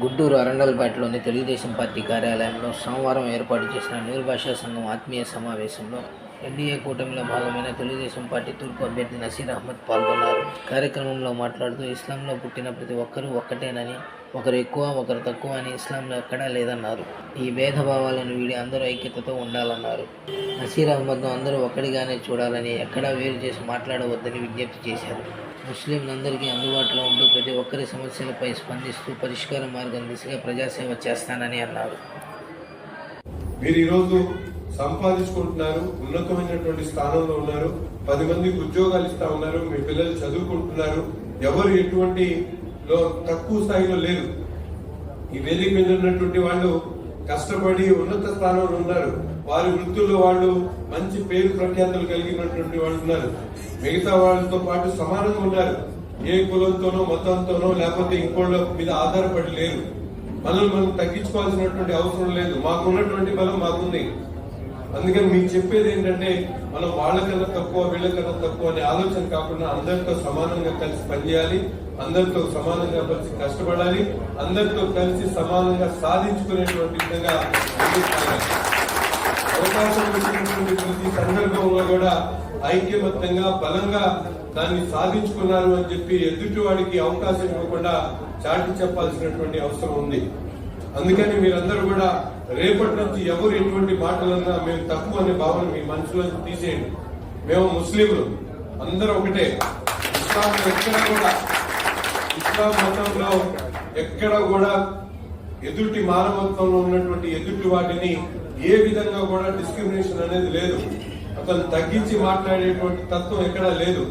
Guntur అరండల్పేటలోని Telugu Desam party కార్యాలయంలో సోమవారం ఏర్పాటు చేసిన నూరు భాషా సంఘం ఆత్మీయ సమావేశంలో ఎన్డీఏ కూటమిలో భాగమైన తెలుగుదేశం పార్టీ తూర్పు అభ్యర్థి నసీర్ అహ్మద్ పాల్గొన్నారు. కార్యక్రమంలో మాట్లాడుతూ ఇస్లాంలో పుట్టిన ప్రతి ఒక్కరూ ఒక్కటేనని, ఒకరు ఎక్కువ ఒకరు తక్కువ అని ఇస్లాంలో ఎక్కడా లేదన్నారు. ఈ భేదభావాలను వీడి అందరూ ఐక్యతతో ఉండాలన్నారు. నసీర్ అహ్మద్ను అందరూ ఒక్కడిగానే చూడాలని, ఎక్కడా వేరు చేసి మాట్లాడవద్దని విజ్ఞప్తి చేశారు. ముస్లింలందరికీ అందుబాటులో ఉంటూ ప్రతి ఒక్కరి సమస్యలపై స్పందిస్తూ పరిష్కార మార్గం దిశగా ప్రజాసేవ చేస్తానని అన్నారు. మీరు ఈరోజు సంపాదించుకుంటున్నారు, ఉన్నతమైనటువంటి స్థానంలో ఉన్నారు, 10 మందికి ఉద్యోగాలు ఇస్తా ఉన్నారు, మీ పిల్లలు చదువుకుంటున్నారు, ఎవరు ఎటువంటి తక్కువ స్థాయిలో లేరు. ఈ వేదిక మీద ఉన్నటువంటి వాళ్ళు కష్టపడి ఉన్నత స్థానంలో ఉన్నారు. వారి వృత్తుల్లో వాళ్ళు మంచి పేరు ప్రఖ్యాతులు కలిగినటువంటి వాళ్ళు ఉన్నారు. మిగతా వాళ్ళతో పాటు సమానంగా ఉన్నారు. ఏ కులంతోనో మతంతోనో లేకపోతే ఇంకోళ్ళ మీద ఆధారపడి లేరు. మనం తగ్గించుకోవాల్సినటువంటి అవసరం లేదు. మాకున్నటువంటి బలం మాకుంది. అందుకని మీకు చెప్పేది ఏంటంటే, మనం వాళ్ళకన్నా తక్కువ వీళ్ళకన్నా తక్కువ అనే ఆలోచన కాకుండా అందరితో సమానంగా కలిసి పనిచేయాలి, అందరితో సమానంగా కలిసి కష్టపడాలి, అందరితో కలిసి సమానంగా సాధించుకునేటువంటి విధంగా అవకాశం వచ్చినటువంటి ప్రతి సందర్భంలో కూడా ఐక్యమత్యంగా బలంగా దాన్ని సాధించుకున్నారు అని చెప్పి ఎదుటి వాడికి అవకాశం ఇవ్వకుండా చాటి చెప్పాల్సినటువంటి అవసరం ఉంది. అందుకని మీరందరూ కూడా రేపటి నుంచి ఎవరు ఎటువంటి మాటలన్నా మేము తక్కువ అనే భావన మీ మనసులో తీసేయండి. మేము ముస్లింలు అందరూ ఒకటే. ఇస్లాం మతంలో ఎక్కడ కూడా ఎదుటి మానవత్వంలో ఉన్నటువంటి ఎదుటి వాటిని ఏ విధంగా కూడా డిస్క్రిమినేషన్ అనేది లేదు. అతను తగ్గించి మాట్లాడేటువంటి తత్వం ఎక్కడా లేదు.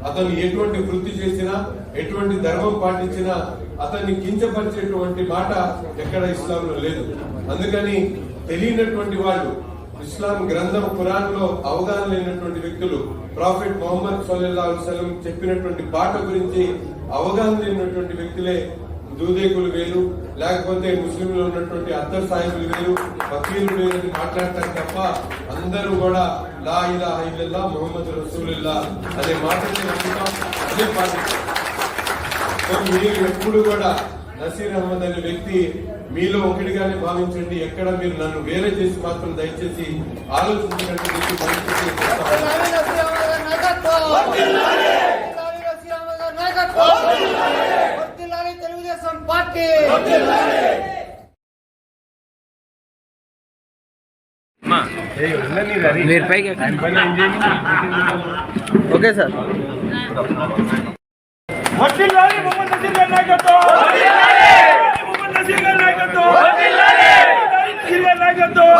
అతను ఎటువంటి వృత్తి చేసినా, ఎటువంటి ధర్మం పాటించినా అతన్ని కించపరిచేటువంటి మాట ఎక్కడ ఇస్లాంలో లేదు. అందుకని తెలియనటువంటి వాళ్ళు, ఇస్లాం గ్రంథం ఖురాన్ లో అవగాహన లేనటువంటి వ్యక్తులు, ప్రాఫెట్ మొహమ్మద్ సల్లల్లాహు అలైహి వసల్లం చెప్పినటువంటి బాట గురించి అవగాహన లేనటువంటి వ్యక్తులే దూదేకులు వేరు, లేకపోతే ముస్లింలు ఉన్నటువంటి అద్దర్ సాహిబులు వేరు, ఫకీర్లు వేరు అని మాట్లాడతారు తప్ప అందరూ కూడా లా ఇలాహ ఇల్లల్లాహ్ ముహమ్మద్ రసూలుల్లాహ్ అనే మాటని నమ్ముతాం, అదే పాటిస్తాం. మీరు ఎప్పుడు కూడా నసీర్ అహ్మద్ అనే వ్యక్తి మీలో ఒకటిగానే భావించండి. ఎక్కడ మీరు నన్ను వేరే చేసి మాత్రం దయచేసి ఆలోచించినట్టు తెలుగుదేశం పార్టీ. Okay sir. వర్ధిల్లాలి మొహమ్మద్ నసీర్ గారి నాయకత్వం. మొహమ్మద్ నసీర్ గారి నాయకత్వం. నసీర్ గారి నాయకత్వం.